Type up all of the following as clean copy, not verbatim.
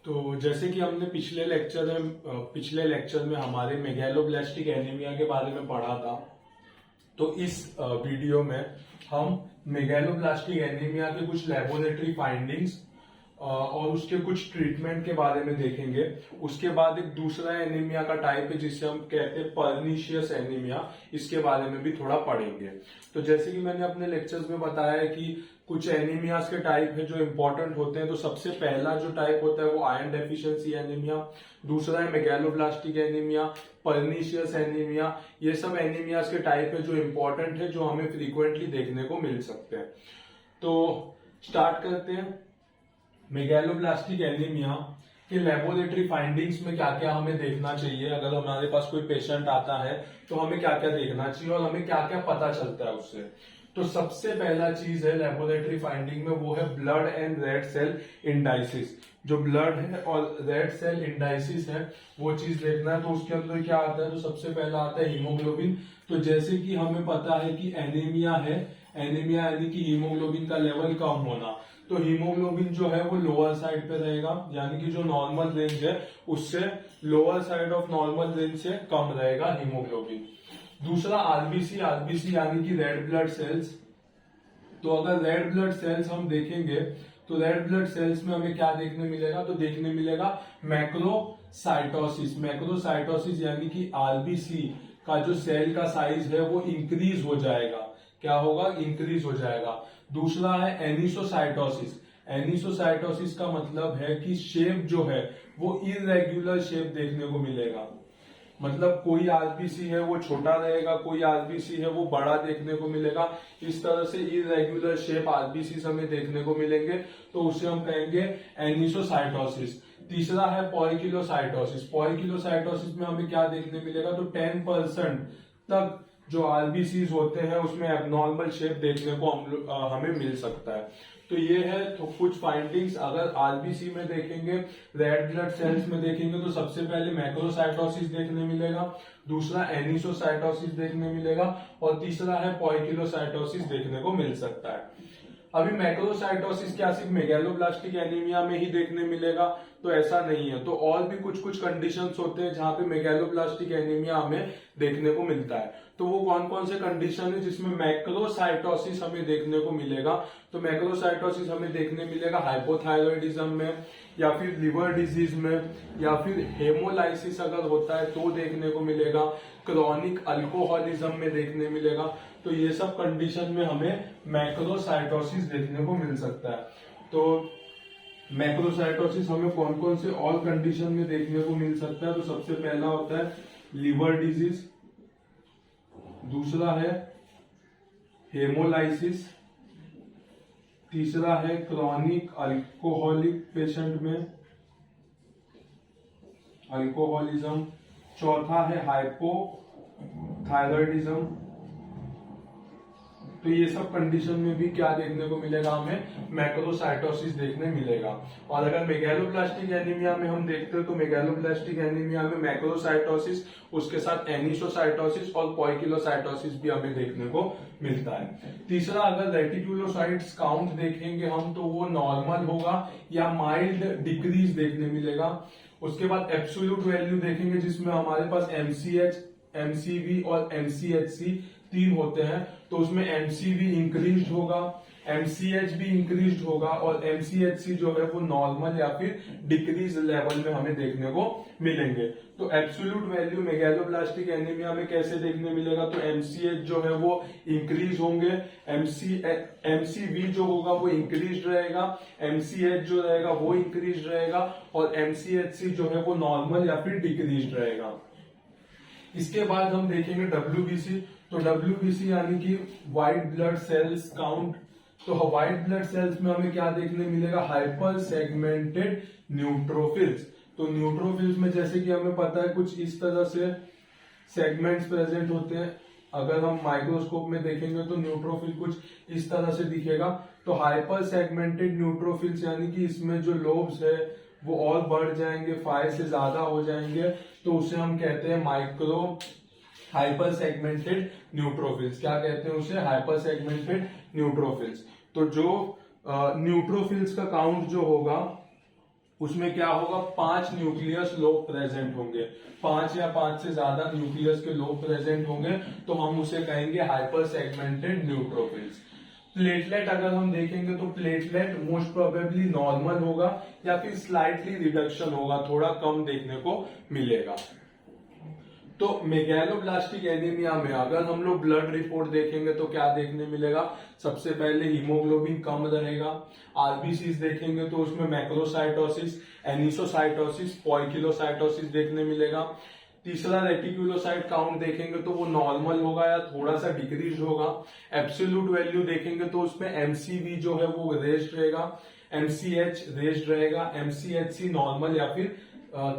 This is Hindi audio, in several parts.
तो जैसे कि हमने पिछले लेक्चर में हमारे मेगैलोब्लास्टिक एनीमिया के बारे में पढ़ा था। तो इस वीडियो में हम मेगैलोब्लास्टिक एनीमिया के कुछ लेबोरेटरी फाइंडिंग्स और उसके कुछ ट्रीटमेंट के बारे में देखेंगे। उसके बाद एक दूसरा एनीमिया का टाइप है जिसे हम कहते हैं पर्नीशियस एनीमिया, इसके बारे में भी थोड़ा पढ़ेंगे। तो जैसे कि मैंने अपने लेक्चर्स में बताया है कि कुछ एनीमियास के टाइप है जो इंपॉर्टेंट होते हैं। तो सबसे पहला जो टाइप होता है वो आयरन डेफिशिएंसी एनीमिया, दूसरा है मेगैलोब्लास्टिक एनीमिया, पर्नीशियस एनीमिया। ये सब एनीमियास के टाइप है जो इंपॉर्टेंट है, जो हमें फ्रीक्वेंटली देखने को मिल सकते हैं। तो स्टार्ट करते हैं। मेगैलोब्लास्टिक एनीमिया के लेबोरेटरी फाइंडिंग्स में क्या क्या हमें देखना चाहिए। अगर हमारे पास कोई पेशेंट आता है तो हमें क्या क्या देखना चाहिए और हमें क्या क्या पता चलता है उससे। तो सबसे पहला चीज है लेबोरेटरी फाइंडिंग में, वो है blood and red cell indices. जो ब्लड है और रेड सेल इंडाइसिस है वो चीज देखना है। तो उसके अंदर क्या आता है, तो सबसे पहला आता है हीमोग्लोबिन। तो जैसे कि हमें पता है कि एनीमिया है, एनीमिया यानी कि हीमोग्लोबिन का लेवल कम होना। तो हीमोग्लोबिन जो है वो लोअर साइड पे रहेगा, यानी कि जो नॉर्मल रेंज है उससे lower side of normal range से कम रहेगा हीमोग्लोबिन। दूसरा आरबीसी, आरबीसी यानी कि रेड ब्लड सेल्स। तो अगर रेड ब्लड सेल्स हम देखेंगे तो रेड ब्लड सेल्स में हमें क्या देखने मिलेगा, तो देखने मिलेगा मैक्रोसाइटोसिस। मैक्रोसाइटोसिस यानी कि आरबीसी का जो सेल का साइज है वो इंक्रीज हो जाएगा। क्या होगा, इंक्रीज हो जाएगा। दूसरा है एनिसोसाइटोसिस। एनिसोसाइटोसिस का मतलब है कि शेप जो है वो इरेग्युलर शेप देखने को मिलेगा। मतलब कोई आरबीसी है वो छोटा रहेगा, कोई आरबीसी है वो बड़ा देखने को मिलेगा। इस तरह से इरेग्युलर शेप आरबीसी हमें देखने को मिलेंगे, तो उसे हम कहेंगे एनिसोसाइटोसिस। तीसरा है पॉइकिलोसाइटोसिस। पॉइकिलोसाइटोसिस में हमें क्या देखने मिलेगा, तो 10% तक जो आरबीसीज होते हैं उसमें एबनॉर्मल शेप देखने को हमें मिल सकता है। तो ये है तो कुछ फाइंडिंग्स। अगर आरबीसी में देखेंगे, रेड ब्लड सेल्स में देखेंगे, तो सबसे पहले मैक्रोसाइटोसिस देखने मिलेगा, दूसरा एनिसोसाइटोसिस देखने मिलेगा और तीसरा है पॉइकिलोसाइटोसिस देखने को मिल सकता है। अभी मैक्रोसाइटोसिस क्या सिर्फ मेगैलोब्लास्टिक एनीमिया में ही देखने मिलेगा, तो ऐसा नहीं है। तो और भी कुछ कुछ कंडीशंस होते हैं जहां पे मेगैलोब्लास्टिक एनीमिया हमें देखने को मिलता है। तो वो कौन कौन से कंडीशन है जिसमें मैक्रोसाइटोसिस हमें देखने को मिलेगा, तो मैक्रोसाइटोसिस हमें देखने मिलेगा हाइपोथायरॉयडिज्म में, या फिर लिवर डिजीज में, या फिर हेमोलाइसिस अगर होता है तो देखने को मिलेगा, क्रॉनिक अल्कोहलिज्म में देखने मिलेगा। तो ये सब कंडीशन में हमें मैक्रोसाइटोसिस देखने को मिल सकता है। तो मैक्रोसाइटोसिस हमें कौन कौन से और कंडीशन में देखने को मिल सकता है, तो सबसे पहला होता है लिवर डिजीज, दूसरा है हेमोलाइसिस, तीसरा है क्रॉनिक अल्कोहलिक पेशेंट में अल्कोहलिज्म, चौथा है हाइपोथायरॉयडिज्म। तो ये सब कंडीशन में भी क्या देखने को मिलेगा, हमें मैक्रोसाइटोसिस देखने मिलेगा। और अगर मेगैलोब्लास्टिक एनीमिया में हम देखते हैं तो मेगैलोब्लास्टिक एनीमिया में मैक्रोसाइटोसिस, उसके साथ एनिसोसाइटोसिस और पॉइकिलोसाइटोसिस भी हमें देखने को मिलता है। तीसरा, अगर रेटिकुलोसाइट्स काउंट देखेंगे हम तो वो नॉर्मल होगा या माइल्ड डिक्रीज देखने मिलेगा। उसके बाद एब्सोल्यूट वैल्यू देखेंगे जिसमें हमारे पास एमसीएच, एमसीवी और एमसीएचसी 3 होते हैं। तो उसमें एमसीवी इंक्रीज होगा, एमसीएच भी इंक्रीज होगा और एमसीएचसी जो है वो नॉर्मल या फिर डिक्रीज लेवल में हमें देखने को मिलेंगे। तो एब्सोल्यूट वैल्यू मेगैलोब्लास्टिक एनीमिया में कैसे देखने मिलेगा, तो एमसीएच जो है वो इंक्रीज होंगे, एमसीवी जो होगा वो इंक्रीज रहेगा, एमसीएच जो रहेगा वो इंक्रीज रहेगा और एमसीएचसी जो है वो नॉर्मल या फिर डिक्रीज रहेगा। इसके बाद हम देखेंगे डब्ल्यूबीसी। तो डब्ल्यूबीसी यानी कि व्हाइट ब्लड सेल्स काउंट। तो व्हाइट ब्लड सेल्स में हमें क्या देखने मिलेगा, हाइपर सेगमेंटेड न्यूट्रोफिल्स। तो न्यूट्रोफिल्स में जैसे कि हमें पता है कुछ इस तरह से सेगमेंट्स प्रेजेंट होते हैं। अगर हम माइक्रोस्कोप में देखेंगे तो न्यूट्रोफिल कुछ इस तरह से दिखेगा। तो हाइपर सेगमेंटेड न्यूट्रोफिल्स यानी कि इसमें जो लोब्स है वो और बढ़ जाएंगे, 5 से ज्यादा हो जाएंगे, तो उसे हम कहते हैं माइक्रो हाइपर सेगमेंटेड न्यूट्रोफिल्स। क्या कहते हैं उसे, हाइपर सेगमेंटेड न्यूट्रोफिल्स। तो जो न्यूट्रोफिल्स का काउंट जो होगा उसमें क्या होगा, 5 न्यूक्लियस लोब प्रेजेंट होंगे, 5 या 5 से ज्यादा न्यूक्लियस के लोब प्रेजेंट होंगे, तो हम उसे कहेंगे हाइपर सेगमेंटेड न्यूट्रोफिल्स। प्लेटलेट अगर हम देखेंगे तो प्लेटलेट मोस्ट प्रोबेबली नॉर्मल होगा या फिर स्लाइटली रिडक्शन होगा, थोड़ा कम देखने को मिलेगा। तो मेगैलोब्लास्टिक एनीमिया में अगर हम लोग ब्लड रिपोर्ट देखेंगे तो क्या देखने मिलेगा, सबसे पहले हीमोग्लोबिन कम रहेगा। आरबीसीज देखेंगे तो उसमें मैक्रोसाइटोसिस, एनिसोसाइटोसिस, पॉइकिलोसाइटोसिस देखने मिलेगा। तीसरा रेटिकुलोसाइट काउंट देखेंगे तो वो नॉर्मल होगा या थोड़ा सा डिक्रीज होगा। एब्सोल्यूट वैल्यू देखेंगे तो उसमें एमसीवी जो है वो रेस्ड रहेगा, एमसीएच रेस्ड रहेगा, एमसीएचसी नॉर्मल या फिर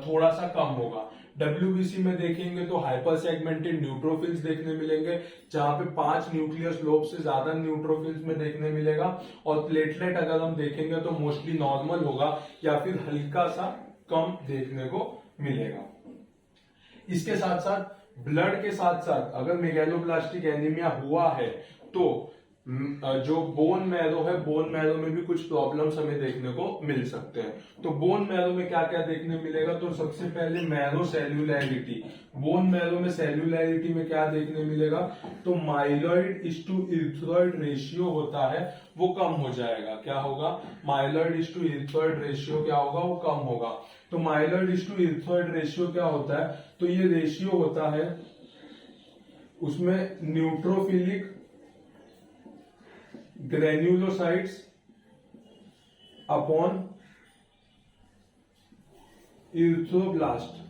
थोड़ा सा कम होगा। डब्ल्यूबीसी में देखेंगे तो हाइपर सेगमेंटेड न्यूट्रोफिल्स देखने मिलेंगे, जहां पे 5 न्यूक्लियस लोब से ज्यादा न्यूट्रोफिल्स में देखने मिलेगा। और प्लेटलेट अगर हम देखेंगे तो मोस्टली नॉर्मल होगा या फिर हल्का सा कम देखने को मिलेगा। इसके साथ साथ ब्लड के साथ साथ अगर मेगैलोब्लास्टिक एनीमिया हुआ है तो जो बोन मैरो है, बोन मैरो में भी कुछ प्रॉब्लम्स हमें देखने को मिल सकते हैं। तो बोन मैरो में क्या क्या देखने मिलेगा, तो सबसे पहले मैरो सेल्यूलैरिटी। बोन मैरो में सेल्यूलैरिटी में क्या देखने मिलेगा, तो myeloid is to erythroid ratio होता है वो कम हो जाएगा। क्या होगा, myeloid is to erythroid ratio क्या होगा, वो कम होगा। तो myeloid is to erythroid ratio क्या होता है, तो ये रेशियो होता है उसमें न्यूट्रोफिलिक ग्रेन्युलोसाइट्स अपॉन इरिथ्रोब्लास्ट,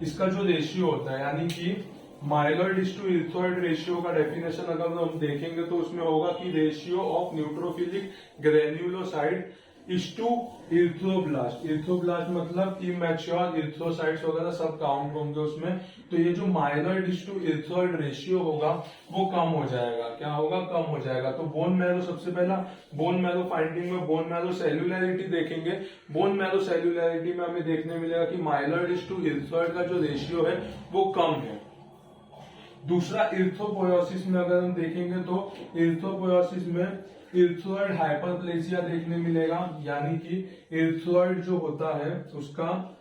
इसका जो रेशियो होता है, यानी कि myeloid is to erythroid ratio का डेफिनेशन अगर हम देखेंगे तो उसमें होगा कि ratio of neutrophilic granulocyte is to erythroblast. Erythroblast मतलब इमैच्योर इरिथ्रोसाइट्स वगैरह सब काउंट होंगे उसमें। तो ये जो myeloid is to erythroid ratio होगा वो कम हो जाएगा। क्या होगा, कम हो जाएगा। तो बोन मैरो, सबसे पहला बोन मैरो फाइंडिंग में बोन मैरो सेल्यूलैरिटी देखेंगे। बोन मैरो सेल्यूलैरिटी में हमें देखने मिलेगा कि माइलॉइड इज टू इरिथ्रॉइड का जो रेशियो है वो कम है। दूसरा इरिथ्रोपोयोसिस में अगर हम देखेंगे तो इरिथ्रोपोयोसिस में इरिथ्रॉइड हाइपरप्लेसिया देखने मिलेगा, यानी कि इरिथ्रॉइड जो होता है उसका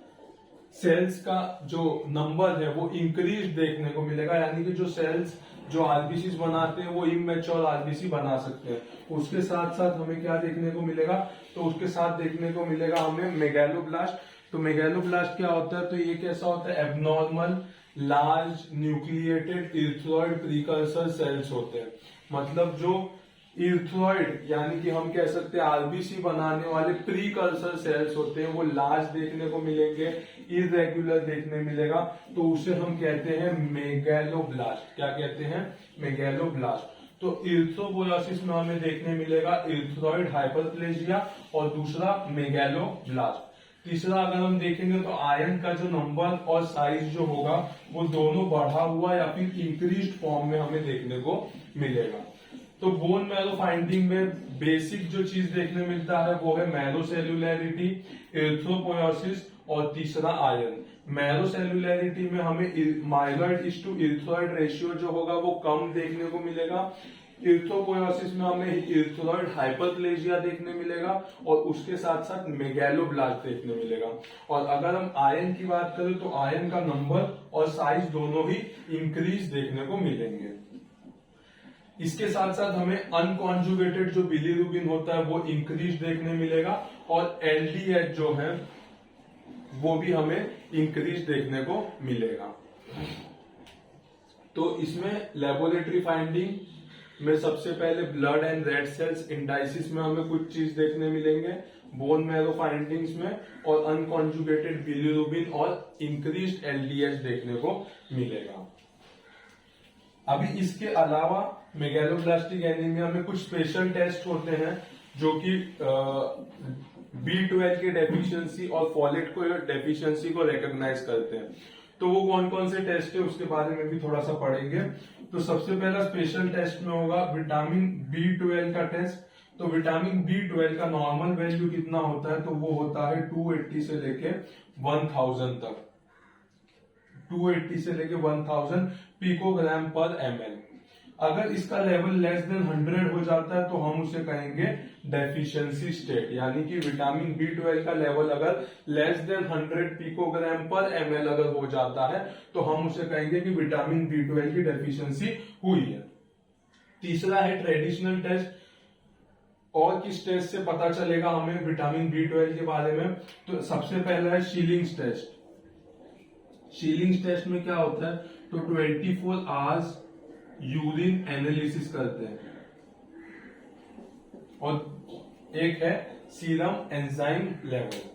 सेल्स का जो नंबर है वो इंक्रीज देखने को मिलेगा, यानी कि जो सेल्स जो आरबीसी बनाते हैं वो इमैच्योर आरबीसी बना सकते हैं। उसके साथ साथ हमें क्या देखने को मिलेगा, तो उसके साथ देखने को मिलेगा हमें मेगैलोब्लास्ट। तो मेगैलोब्लास्ट क्या होता है, तो ये कैसा होता है, abnormal large nucleated erythroid precursor cells होते हैं। मतलब जो इरिथ्रॉइड यानी कि हम कह सकते हैं आरबीसी बनाने वाले प्रीकर्सर सेल्स होते हैं, वो लार्ज देखने को मिलेंगे, इरेगुलर देखने मिलेगा, तो उसे हम कहते हैं मेगैलोब्लास्ट। क्या कहते हैं, मेगैलोब्लास्ट। तो इरिथ्रोपोयोसिस में हमें देखने मिलेगा इरिथ्रॉइड हाइपरप्लेजिया और दूसरा मेगैलोब्लास्ट। तीसरा अगर हम देखेंगे तो आयरन का जो नंबर और साइज जो होगा वो दोनों बढ़ा हुआ या फिर इंक्रीज्ड फॉर्म में हमें देखने को मिलेगा। तो बोन मैरो फाइंडिंग में बेसिक जो चीज देखने मिलता है वो है मैरो सेल्यूलैरिटी, इरिथ्रोपोयोसिस और तीसरा आयरन। मैरो सेल्यूलैरिटी में हमें myeloid is to erythroid ratio जो होगा वो कम देखने को मिलेगा। इरिथ्रोपोयोसिस में हमें इरिथ्रॉइड हाइपरप्लेजिया देखने मिलेगा और उसके साथ साथ मेगैलोब्लास्ट देखने मिलेगा। और अगर हम आयरन की बात करें तो आयरन का नंबर और साइज दोनों ही इंक्रीज देखने को मिलेंगे। इसके साथ साथ हमें अनकॉन्जुगेटेड जो बिलीरुबिन होता है वो इंक्रीज देखने मिलेगा और एलडीएच जो है वो भी हमें इंक्रीज देखने को मिलेगा। तो इसमें लेबोरेटरी फाइंडिंग में सबसे पहले blood and red cells indices में हमें कुछ चीज देखने मिलेंगे, बोन मैरो फाइंडिंग्स में, और अनकॉन्जुगेटेड बिलीरुबिन और इंक्रीज्ड एलडीएच देखने को मिलेगा। अभी इसके अलावा मेगैलोब्लास्टिक एनीमिया में कुछ स्पेशल टेस्ट होते हैं जो कि B12 के डेफिशिएंसी और फॉलेट को डेफिशिएंसी को रिकॉग्नाइज करते हैं। तो वो कौन कौन से टेस्ट है उसके बारे में भी थोड़ा सा पढ़ेंगे। तो सबसे पहला स्पेशल टेस्ट में होगा विटामिन B12 का टेस्ट। तो विटामिन B12 का नॉर्मल वैल्यू कितना होता है, तो वो होता है 280 से लेके 1000 तक, 280 से लेके 1000 पिकोग्राम पर ml। अगर इसका लेवल लेस देन 100 हो जाता है तो हम उसे कहेंगे डेफिशिएंसी स्टेट, यानी कि विटामिन B12 का लेवल अगर लेस देन 100 पिकोग्राम पर ml अगर हो जाता है तो हम उसे कहेंगे कि विटामिन B12 की डेफिशिएंसी हुई है। तीसरा है ट्रेडिशनल टेस्ट। और किस टेस्ट से पता चलेगा हमें विटामिन B12 के बारे में? तो सबसे पहला है शीलिंग्स टेस्ट। शीलिंग्स टेस्ट में क्या होता है? तो 24 आवर्स यूरिन एनालिसिस करते हैं। और एक है सीरम एंजाइम लेवल।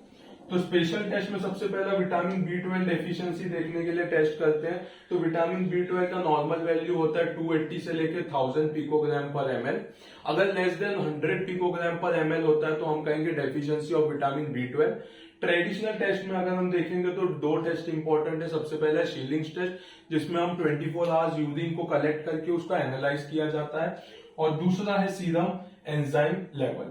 तो स्पेशल टेस्ट में सबसे पहला विटामिन B12 डेफिशिएंसी देखने के लिए टेस्ट करते हैं। तो विटामिन B12 का नॉर्मल वैल्यू होता है 280 से लेकर 1000 पिकोग्राम पर ml। अगर लेस देन 100 पिकोग्राम पर ml होता है तो हम कहेंगे deficiency of vitamin B12। Traditional test में अगर हम देखेंगे तो दो टेस्ट इंपॉर्टेंट है। सबसे पहला शीलिंग्स टेस्ट, जिसमें हम 24 आवर्स यूरिन को कलेक्ट करके उसका एनालाइज किया जाता है, और दूसरा है सीरम एंजाइम लेवल।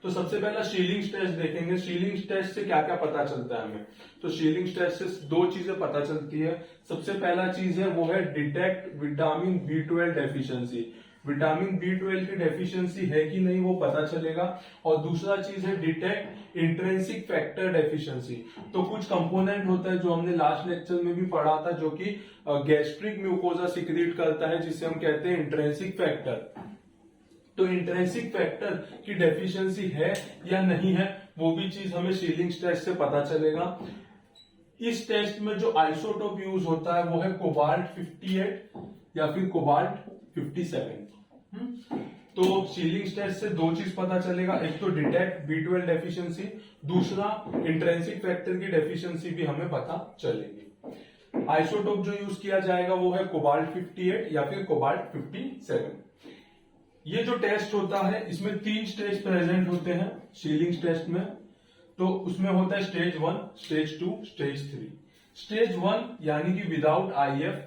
तो सबसे पहला शीलिंग्स टेस्ट देखेंगे। शीलिंग्स टेस्ट से क्या क्या पता चलता है हमें? तो शीलिंग्स टेस्ट से दो चीजें पता चलती है। सबसे पहला चीज है वो है detect vitamin B12 deficiency. Vitamin B12 की डेफिशिएंसी है कि नहीं वो पता चलेगा। और दूसरा चीज है डिटेक्ट इंट्रिंसिक फैक्टर डेफिशिएंसी। तो कुछ कंपोनेंट होता है जो हमने लास्ट लेक्चर में भी पढ़ा था, जो कि गैस्ट्रिक म्यूकोजा सिक्रीट करता है, जिसे हम कहते हैं इंट्रिंसिक फैक्टर। तो इंट्रिंसिक फैक्टर की डेफिशिएंसी है या नहीं है वो भी चीज हमें शीलिंग्स टेस्ट से पता चलेगा। इस टेस्ट में जो आइसोटोप यूज होता है वो है कोबाल्ट 58 या फिर कोबाल्ट 57। तो शीलिंग्स टेस्ट से दो चीज पता चलेगा, एक तो डिटेक्ट B12 डेफिशिएंसी, दूसरा इंट्रिंसिक फैक्टर की डेफिशिएंसी भी हमें पता चलेगी। आइसोटोप जो यूज किया जाएगा वो है कोबाल्ट 58 या फिर कोबाल्ट 57। ये जो टेस्ट होता है इसमें 3 स्टेज प्रेजेंट होते हैं शीलिंग्स टेस्ट में। तो उसमें होता है स्टेज 1, स्टेज 2, स्टेज 3। स्टेज 1 यानी कि विदाउट IF,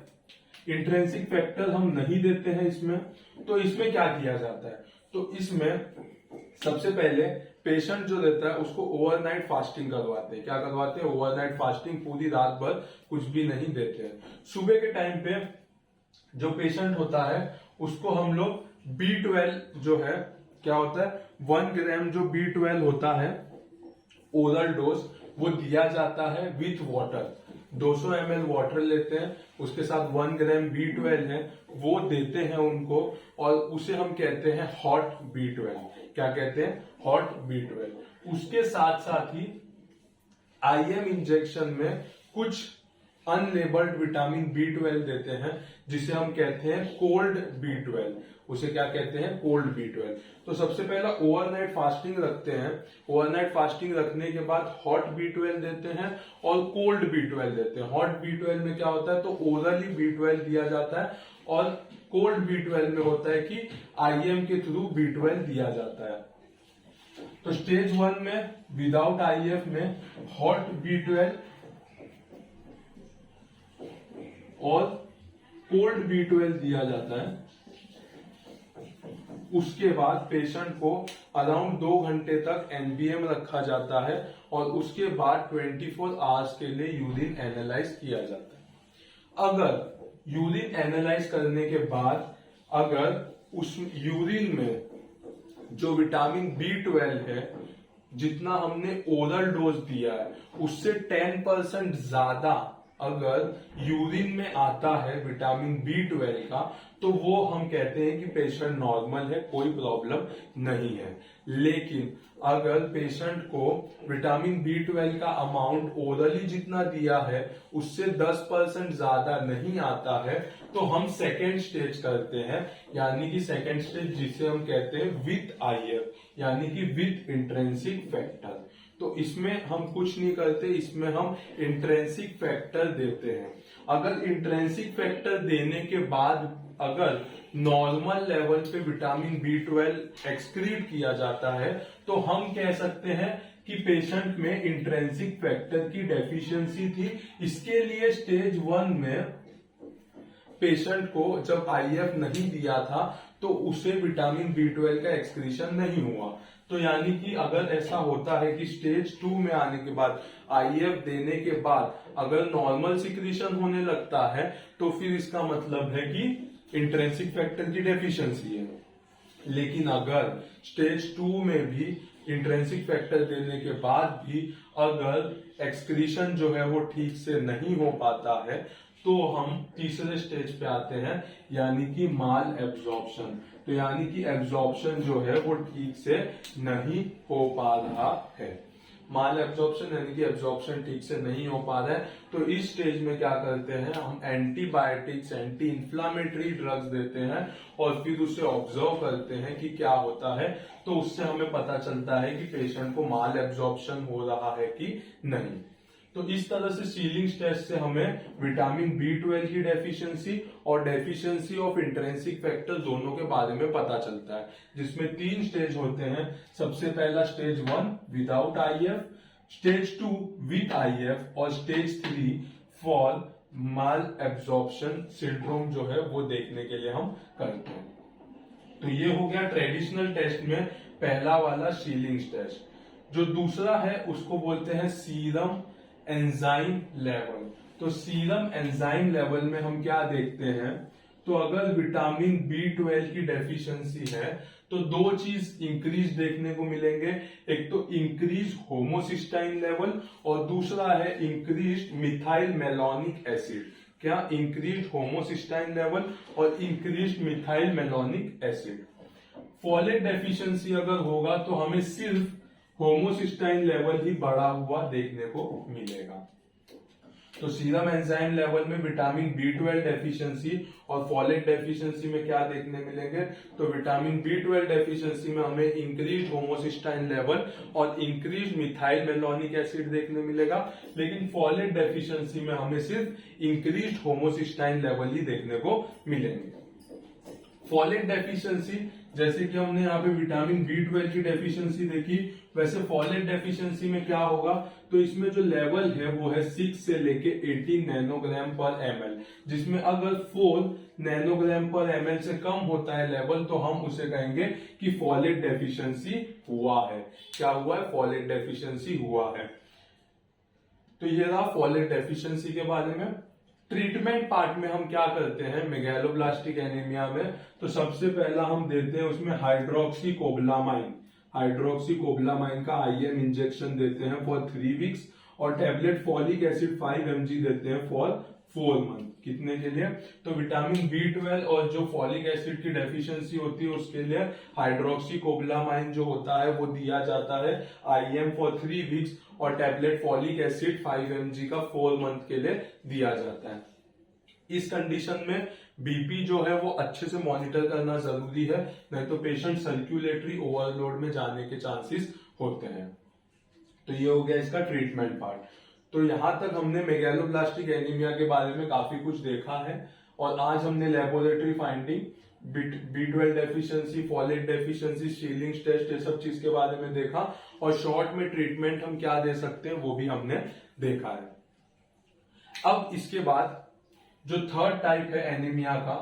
इंट्रिंसिक फैक्टर हम नहीं देते हैं इसमें। तो इसमें क्या किया जाता है? तो इसमें सबसे पहले पेशेंट जो रहता है उसको ओवरनाइट फास्टिंग करवाते हैं। क्या करवाते हैं? ओवरनाइट फास्टिंग, पूरी रात भर कुछ भी नहीं देते हैं। सुबह के टाइम पे जो पेशेंट होता है उसको हम लोग B12 जो है, क्या होता है, 1 ग्राम जो B12 होता है ओरल डोज वो दिया जाता है विथ वाटर। 200 ml वाटर लेते हैं, उसके साथ 1 ग्राम B12 है वो देते हैं उनको, और उसे हम कहते हैं हॉट B12। क्या कहते हैं? Hot B12। उसके साथ साथ ही IM इंजेक्शन में कुछ अनलेबल्ड विटामिन B12 देते हैं, जिसे हम कहते हैं कोल्ड B12। उसे क्या कहते हैं? Cold B12। तो सबसे पहला ओवरनाइट फास्टिंग रखते हैं। ओवरनाइट फास्टिंग रखने के बाद हॉट B12 देते हैं और कोल्ड B12 देते हैं। हॉट B12 में क्या होता है? तो ओरली B12 दिया जाता है, और कोल्ड B12 में होता है कि IM के थ्रू B12 दिया जाता है। तो स्टेज 1 में विदाउट IF में हॉट B12 और कोल्ड B12 दिया जाता है। उसके बाद पेशेंट को अराउंड 2 घंटे तक NBM रखा जाता है, और उसके बाद 24 आवर्स के लिए यूरिन एनालाइज किया जाता है। अगर यूरिन एनालाइज करने के बाद अगर उस यूरिन में जो विटामिन B12 है, जितना हमने ओरल डोज दिया है उससे 10% ज्यादा अगर यूरिन में आता है विटामिन B12 का, तो वो हम कहते हैं कि पेशेंट नॉर्मल है, कोई प्रॉब्लम नहीं है। लेकिन अगर पेशेंट को विटामिन B12 का अमाउंट ओरली जितना दिया है उससे 10% ज्यादा नहीं आता है, तो हम सेकेंड स्टेज करते हैं, यानी कि सेकेंड स्टेज जिसे हम कहते हैं विथ IF, यानी कि विथ इंट्रिंसिक फैक्टर। तो इसमें हम कुछ नहीं करते, इसमें हम इंट्रिंसिक फैक्टर देते हैं। अगर इंट्रिंसिक फैक्टर देने के बाद अगर नॉर्मल लेवल पे विटामिन B12 एक्सक्रीट किया जाता है, तो हम कह सकते हैं कि पेशेंट में इंट्रिंसिक फैक्टर की डेफिशिएंसी थी। इसके लिए स्टेज 1 में पेशेंट को जब IF नहीं दिया था तो उसे विटामिन B12 का एक्सक्रीशन नहीं हुआ। तो यानी कि अगर ऐसा होता है कि स्टेज 2 में आने के बाद IF देने के बाद अगर नॉर्मल सिक्रीशन होने लगता है, तो फिर इसका मतलब है कि इंट्रिंसिक फैक्टर की डेफिशिएंसी है। लेकिन अगर स्टेज 2 में भी इंट्रिंसिक फैक्टर देने के बाद भी अगर एक्सक्रीशन जो है वो ठीक से नहीं हो पाता है तो हम तीसरे स्टेज पे आते हैं, यानी कि माल एब्जॉर्प्शन। तो यानी कि एब्जॉर्प्शन जो है वो ठीक से नहीं हो पा रहा है। माल एब्जॉर्प्शन यानी कि एब्जॉर्प्शन ठीक से नहीं हो पा रहा है, तो इस स्टेज में क्या करते हैं हम, एंटीबायोटिक्स, एंटी इंफ्लामेटरी ड्रग्स देते हैं और फिर उसे ऑब्जर्व करते हैं कि क्या होता है। तो उससे हमें पता चलता है कि पेशेंट को माल एब्जॉर्प्शन हो रहा है कि नहीं। तो इस तरह से सीलिंग टेस्ट से हमें विटामिन B12 की डेफिशिएंसी और डेफिशिएंसी ऑफ इंट्रिंसिक फैक्टर दोनों के बारे में पता चलता है, जिसमें 3 स्टेज होते हैं। सबसे पहला stage 1 without IF, stage 2 with IF और stage 3 for mall absorption syndrome जो है वो देखने के लिए हम करते हैं। तो ये हो गया ट्रेडिशनल टेस्ट में पहला वाला सीलिंग टेस्ट। जो दूसरा है उसको बोलते हैं सीरम एंजाइम लेवल। तो सीरम एंजाइम लेवल में हम क्या देखते हैं, तो अगर विटामिन B12 की डेफिशिएंसी है तो 2 चीज इंक्रीज देखने को मिलेंगे। एक तो इंक्रीज होमोसिस्टाइन लेवल और दूसरा है इंक्रीज मिथाइल मेलोनिक एसिड। क्या? इंक्रीज होमोसिस्टाइन लेवल और increase methyl malonic acid. Folate deficiency अगर होगा तो हमें सिर्फ होमोसिस्टाइन लेवल ही बढ़ा हुआ देखने को मिलेगा। तो सीरम एंजाइम लेवल में विटामिन B12 डेफिशिएंसी और फोलेट डेफिशिएंसी में क्या देखने मिलेंगे, तो विटामिन B12 डेफिशिएंसी में हमें इंक्रीज होमोसिस्टाइन लेवल और इंक्रीज मिथाइल मेलोनिक एसिड देखने मिलेगा, लेकिन फोलेट डेफिशिएंसी में हमें सिर्फ इंक्रीज होमोसिस्टाइन लेवल ही देखने को मिलेंगे। फोलेट डेफिशिएंसी, जैसे कि हमने यहाँ पे विटामिन B12 की डेफिशिएंसी देखी, वैसे फोलेट डेफिशिएंसी में क्या होगा, तो इसमें जो लेवल है वो है 6 से लेके 18 नैनोग्राम पर ml, जिसमें अगर 4 नैनोग्राम पर ml से कम होता है लेवल तो हम उसे कहेंगे कि फोलेट डेफिशिएंसी हुआ है। क्या हुआ है? फोलेट डेफिशिएंसी हुआ है। तो ये रहा फोलेट डेफिशिएंसी के बारे में। ट्रीटमेंट पार्ट में हम क्या करते हैं मेगालोब्लास्टिक एनीमिया में, तो सबसे पहला हम देते हैं उसमें हाइड्रोक्सीकोबलामाइन। हाइड्रोक्सीकोबलामाइन का IM इंजेक्शन देते हैं फॉर 3 वीक्स और टैबलेट फॉलिक एसिड 5 mg देते हैं फॉर 4 मंथ। कितने के लिए? तो विटामिन B12 और जो फॉलिक एसिड की डेफिशिएंसी होती है उसके लिए हाइड्रोक्सीकोबलामाइन जो होता है वो दिया जाता है IM फॉर 3 वीक्स और टैबलेट फॉलिक एसिड 5 mg का 4 मंथ के लिए दिया जाता है। इस कंडीशन में बीपी जो है वो अच्छे से मॉनिटर करना जरूरी है, नहीं तो पेशेंट सर्कुलेटरी ओवरलोड में जाने के चांसेस होते हैं। तो ये हो गया इसका ट्रीटमेंट पार्ट। तो यहां तक हमने मेगालोब्लास्टिक एनीमिया के बारे में काफी कुछ देखा है और आज हमने laboratory finding, B12 deficiency, folate deficiency, Schilling test, ये सब चीज के बारे में देखा और शॉर्ट में ट्रीटमेंट हम क्या दे सकते हैं वो भी हमने देखा है। अब इसके बाद जो थर्ड टाइप है एनीमिया का,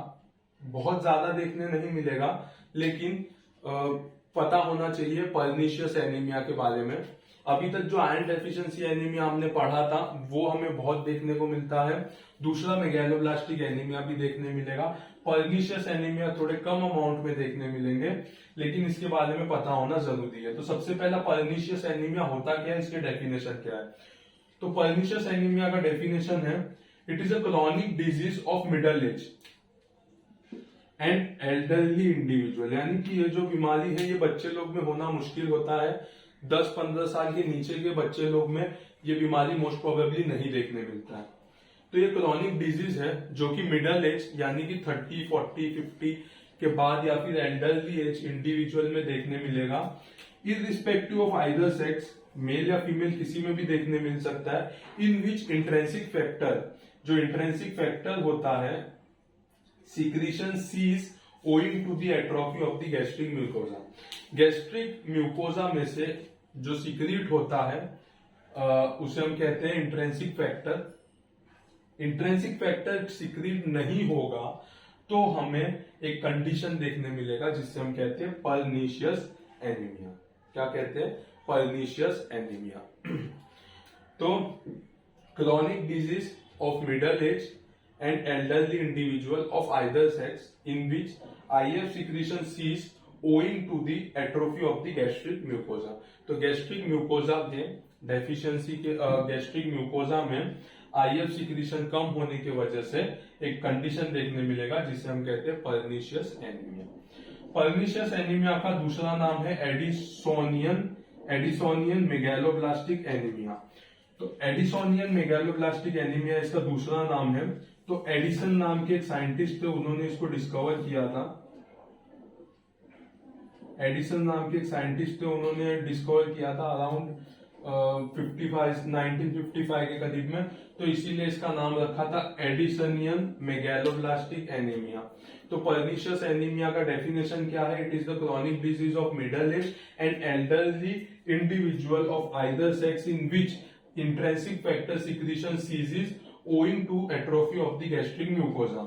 बहुत ज्यादा देखने नहीं मिलेगा लेकिन पता होना चाहिए, पर्निशियस एनीमिया के बारे में। अभी तक जो आयरन डेफिशिएंसी एनीमिया हमने पढ़ा था वो हमें बहुत देखने को मिलता है। दूसरा मेगालोब्लास्टिक एनीमिया भी देखने मिलेगा। पर्निशियस एनीमिया थोड़े कम अमाउंट में देखने मिलेंगे, लेकिन इसके बारे में पता होना जरूरी है। तो सबसे पहला पर्निशियस एनीमिया होता क्या है, इसके डेफिनेशन क्या है। तो पर्निशियस एनीमिया का डेफिनेशन है, it is a chronic disease of middle age and elderly individual. यानी कि ये जो बीमारी है ये बच्चे लोग में होना मुश्किल होता है। 10-15 साल के नीचे के बच्चे लोग में ये बीमारी मोस्ट प्रोबेबली नहीं देखने मिलता है। तो ये क्रॉनिक डिजीज है जो कि मिडल एज यानी कि 30, 40, 50 के बाद या फिर एल्डरली एज इंडिविजुअल में देखने मिलेगा। Irrespective of either sex, male या फीमेल किसी में भी देखने मिल सकता है। इन विच इंट्रिंसिक फैक्टर, जो इंट्रिंसिक फैक्टर होता है, secretion ceases owing to the atrophy of the gastric mucosa. Gastric mucosa में से जो सिक्रीट होता है उसे हम कहते हैं intrinsic factor. Intrinsic factor secrete नहीं होगा तो हमें एक कंडीशन देखने मिलेगा जिससे हम कहते हैं पर्निशियस एनीमिया। क्या कहते हैं? Pernicious anaemia. तो chronic disease of middle age and elderly individual of either sex in which IF secretion ceased owing to the atrophy of the gastric mucosa। तो गैस्ट्रिक म्यूकोजा के डेफिशिएंसी के गैस्ट्रिक म्यूकोजा में IF सिक्रीशन कम होने की वजह से एक कंडीशन देखने मिलेगा जिसे हम कहते हैं पर्निशियस एनीमिया। पर्निशियस एनीमिया का दूसरा नाम है एडिसोनियन मेगैलोब्लास्टिक एनीमिया। तो एडिसोनियन मेगैलोब्लास्टिक एनीमिया इसका दूसरा नाम है। तो एडिसन नाम के एक साइंटिस्ट थे, उन्होंने इसको डिस्कवर किया था। एडिसन नाम के एक साइंटिस्ट थे, उन्होंने डिस्कवर किया था अराउंड 1955 के करीब में। तो इसीलिए इसका नाम रखा था एडिसनियन मेगैलोब्लास्टिक एनीमिया। तो पर्निशियस एनीमिया का डेफिनेशन क्या है? It is the chronic disease of middle age and elderly individual of either sex in which intrinsic factor secretion ceases owing to atrophy of the gastric mucosa.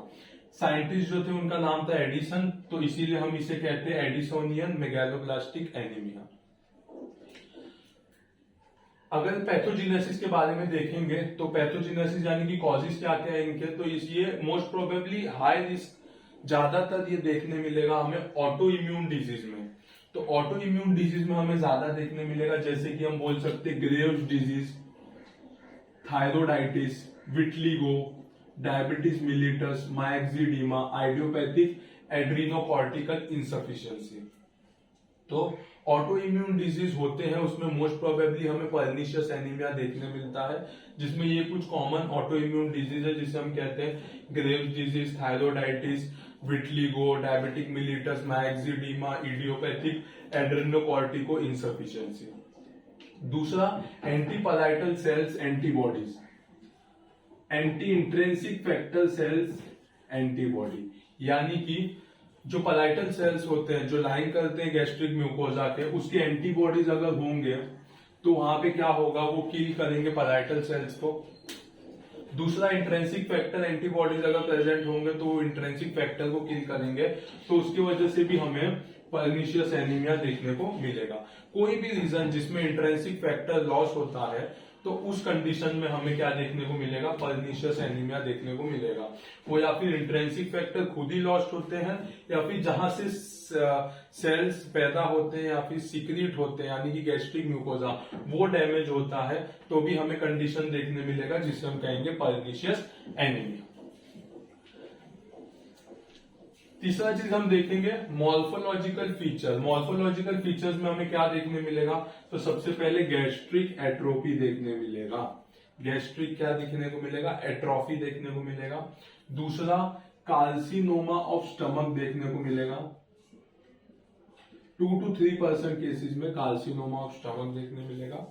Scientist जो थे उनका नाम था एडिसन, तो इसीलिए हम इसे कहते हैं एडिसोनियन मेगैलोब्लास्टिक एनीमिया। अगर पैथोजेनेसिस के बारे में देखेंगे तो पैथोजेनेसिस यानी कि कॉजेस क्या क्या है इनके, तो ये मोस्ट प्रोबेबली हाई रिस्क ज्यादातर ये देखने मिलेगा हमें ऑटो इम्यून डिजीज में। तो ऑटो इम्यून डिजीज में हमें ज्यादा देखने मिलेगा, जैसे कि हम बोल सकते हैं Graves disease, thyroiditis, vitiligo, diabetes mellitus, myxoedema, idiopathic adrenocortical insufficiency. तो ऑटो इम्यून डिजीज होते हैं उसमें मोस्ट प्रोबेबली हमें पर्निशियस एनीमिया देखने मिलता है, जिसमें ये कुछ कॉमन ऑटो इम्यून डिजीज है जिसे हम कहते हैं Graves disease, thyroiditis, vitiligo, diabetic mellitus, myxoedema, idiopathic adrenocortico insufficiency. दूसरा antiparietal cells antibodies, anti intrinsic factor cells antibody, यानी कि जो पलाइटल सेल्स होते हैं जो लाइन करते हैं गैस्ट्रिक म्यूकोजा के, उसके एंटीबॉडीज अगर होंगे तो वहां पे क्या होगा, वो किल करेंगे पलाइटल सेल्स को। दूसरा इंट्रिंसिक फैक्टर एंटीबॉडीज अगर प्रेजेंट होंगे तो वो इंट्रिंसिक फैक्टर को किल करेंगे, तो उसकी वजह से भी हमें पर्निशियस एनीमिया देखने को मिलेगा। कोई भी रीजन जिसमें इंट्रिंसिक फैक्टर लॉस होता है तो उस कंडीशन में हमें क्या देखने को मिलेगा, पर्निशियस एनीमिया देखने को मिलेगा। वो या फिर इंट्रिंसिक फैक्टर खुद ही लॉस्ट होते हैं, या फिर जहां से सेल्स पैदा होते हैं या फिर सीक्रेट होते हैं यानी कि गैस्ट्रिक म्यूकोजा वो डैमेज होता है, तो भी हमें कंडीशन देखने मिलेगा जिसे हम कहेंगे पर्निशियस एनीमिया। तीसरा चीज हम देखेंगे मॉर्फोलॉजिकल फीचर। मॉर्फोलॉजिकल फीचर्स में हमें क्या देखने मिलेगा, तो सबसे पहले गैस्ट्रिक एट्रोफी देखने मिलेगा। गैस्ट्रिक क्या देखने को मिलेगा, एट्रोफी देखने को मिलेगा। दूसरा कार्सिनोमा ऑफ स्टमक देखने को मिलेगा। 2 to 3% केसेस में कार्सिनोमा ऑफ स्टमक देखने मिलेगा।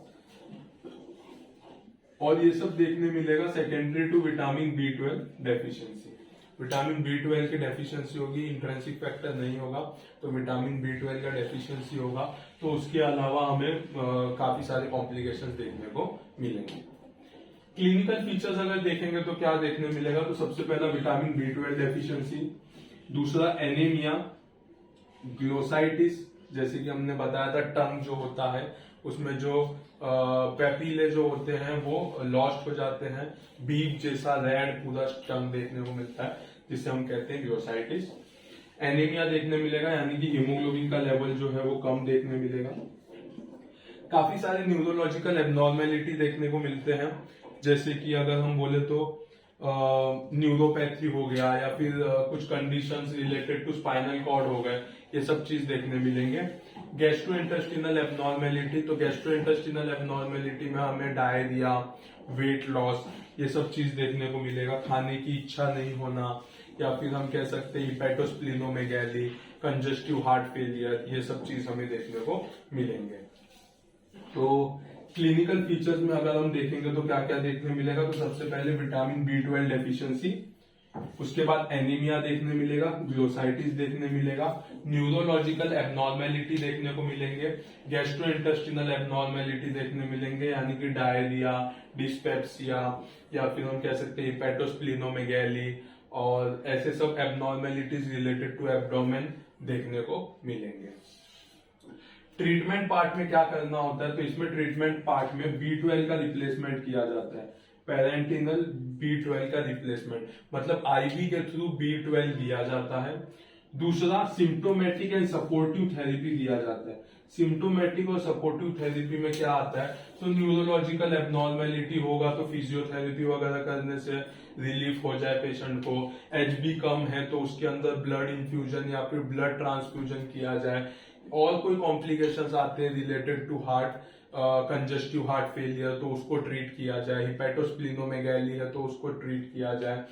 और ये सब देखने मिलेगा secondary to vitamin B12 deficiency. Vitamin B12 की डेफिशिएंसी होगी, इंट्रिंसिक फैक्टर नहीं होगा तो विटामिन B12 का डेफिशिएंसी होगा, तो उसके अलावा हमें काफी सारे कॉम्प्लिकेशंस देखने को मिलेंगे। क्लिनिकल फीचर्स अगर देखेंगे तो क्या देखने मिलेगा, तो सबसे पहला विटामिन B12 डेफिशिएंसी, दूसरा एनीमिया, ग्लोसाइटिस, जैसे कि हमने बताया था टंग जो होता है उसमें जो पेपिले जो होते हैं वो लॉस्ट हो जाते हैं, बीफ जैसा रेड पूरा टंग देखने को मिलता है जिसे हम कहते हैं ग्लोसाइटिस। एनीमिया देखने मिलेगा यानी कि हीमोग्लोबिन का लेवल जो है वो कम देखने मिलेगा। काफी सारे न्यूरोलॉजिकल एबनॉर्मेलिटी देखने को मिलते हैं, जैसे कि अगर हम बोले तो न्यूरोपैथी हो गया या फिर कुछ conditions related to spinal cord हो गए, ये सब चीज देखने मिलेंगे। गैस्ट्रोइंटेस्टिनल एबनॉर्मेलिटी, तो गैस्ट्रोइंटेस्टिनल एबनॉर्मेलिटी में हमें डायरिया, वेट लॉस, ये सब चीज देखने को मिलेगा। खाने की इच्छा नहीं होना, या फिर हम कह सकते हैं हिपैटोस्प्लीनोमेगैली, कंजेस्टिव हार्ट फेलियर, ये सब चीज हमें देखने को मिलेंगे। तो क्लिनिकल फीचर्स में अगर हम देखेंगे तो क्या क्या देखने मिलेगा, तो सबसे पहले विटामिन B12 डेफिशिएंसी, उसके बाद एनीमिया देखने मिलेगा, ग्लोसाइटिस देखने मिलेगा, न्यूरोलॉजिकल एबनॉर्मेलिटी देखने को मिलेंगे, गैस्ट्रोइंटेस्टिनल एबनॉर्मेलिटी देखने मिलेंगे यानी कि डायरिया, डिस्पेप्सिया, या फिर हम कह सकते हैं हिपैटोस्प्लीनोमेगैली, और ऐसे सब एबनॉर्मेलिटीज रिलेटेड टू एब्डोमेन देखने को मिलेंगे। ट्रीटमेंट पार्ट में क्या करना होता है, तो इसमें ट्रीटमेंट पार्ट में B12 का रिप्लेसमेंट किया जाता है। पैरेंटिनल B12 का रिप्लेसमेंट, मतलब आईवी के थ्रू B12 दिया जाता है। दूसरा सिम्टोमेटिक एंड सपोर्टिव थेरेपी दिया जाता है। सिम्टोमेटिक और सपोर्टिव थेरेपी में क्या आता है, तो न्यूरोलॉजिकल एबनॉर्मेलिटी होगा तो फिजियोथेरेपी वगैरह करने से रिलीफ हो जाए पेशेंट को। HB कम है तो उसके अंदर ब्लड इंफ्यूजन या फिर ब्लड ट्रांसफ्यूजन किया जाए। और कोई कॉम्प्लिकेशंस आते हैं related to heart, congestive heart failure, तो उसको ट्रीट किया जाए। हिपेटोस्प्लिनोमेगैली है तो उसको ट्रीट किया जाए।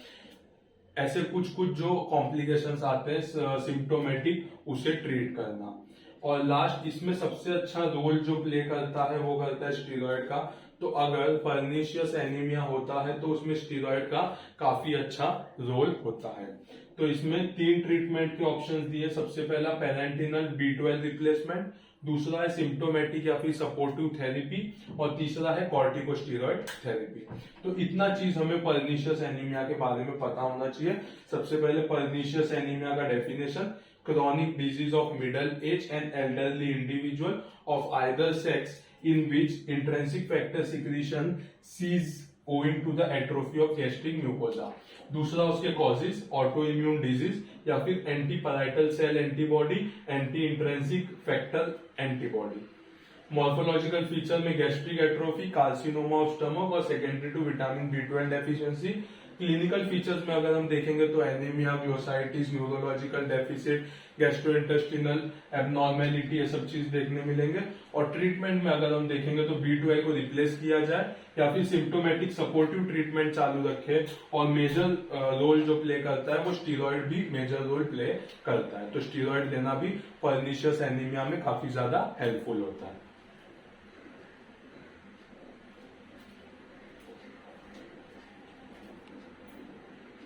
ऐसे कुछ कुछ जो कॉम्प्लिकेशंस आते हैं सिम्टोमेटिक, उसे ट्रीट करना। और लास्ट इसमें सबसे अच्छा रोल जो प्ले करता है वो करता है स्टीरॉयड का। तो अगर पर्निशियस एनीमिया होता है तो उसमें स्टीरॉयड का काफी अच्छा रोल होता है। तो इसमें 3 ट्रीटमेंट के ऑप्शंस दिए। सबसे पहला पैरेंटिनल B12 रिप्लेसमेंट, दूसरा है सिम्टोमेटिक या फिर सपोर्टिव थेरेपी, और तीसरा है कॉर्टिकोस्टेरॉइड थेरेपी। तो इतना चीज हमें पर्निशियस एनीमिया के बारे में पता होना चाहिए। सबसे पहले पर्निशियस एनीमिया का definition, chronic disease of middle age and elderly individual of either sex in which intrinsic factor secretion cease owing to the atrophy of gastric mucosa। दूसरा उसके कॉजेज, ऑटो इम्यून डिजीज या फिर anti parietal cell antibody, anti intrinsic factor antibody. Morphological feature में gastric atrophy, carcinoma of stomach और secondary to vitamin B12 deficiency. Clinical features में अगर हम देखेंगे तो anaemia, myositis, neurological deficit, gastrointestinal abnormality, ये सब चीज देखने मिलेंगे। और ट्रीटमेंट में अगर हम देखेंगे तो B12 को रिप्लेस किया जाए या फिर सिम्टोमेटिक सपोर्टिव ट्रीटमेंट चालू रखे। और मेजर रोल जो प्ले करता है वो स्टीरॉयड भी मेजर रोल प्ले करता है। तो स्टीरॉयड लेना भी पर्निशियस एनीमिया में काफी ज्यादा हेल्पफुल होता है।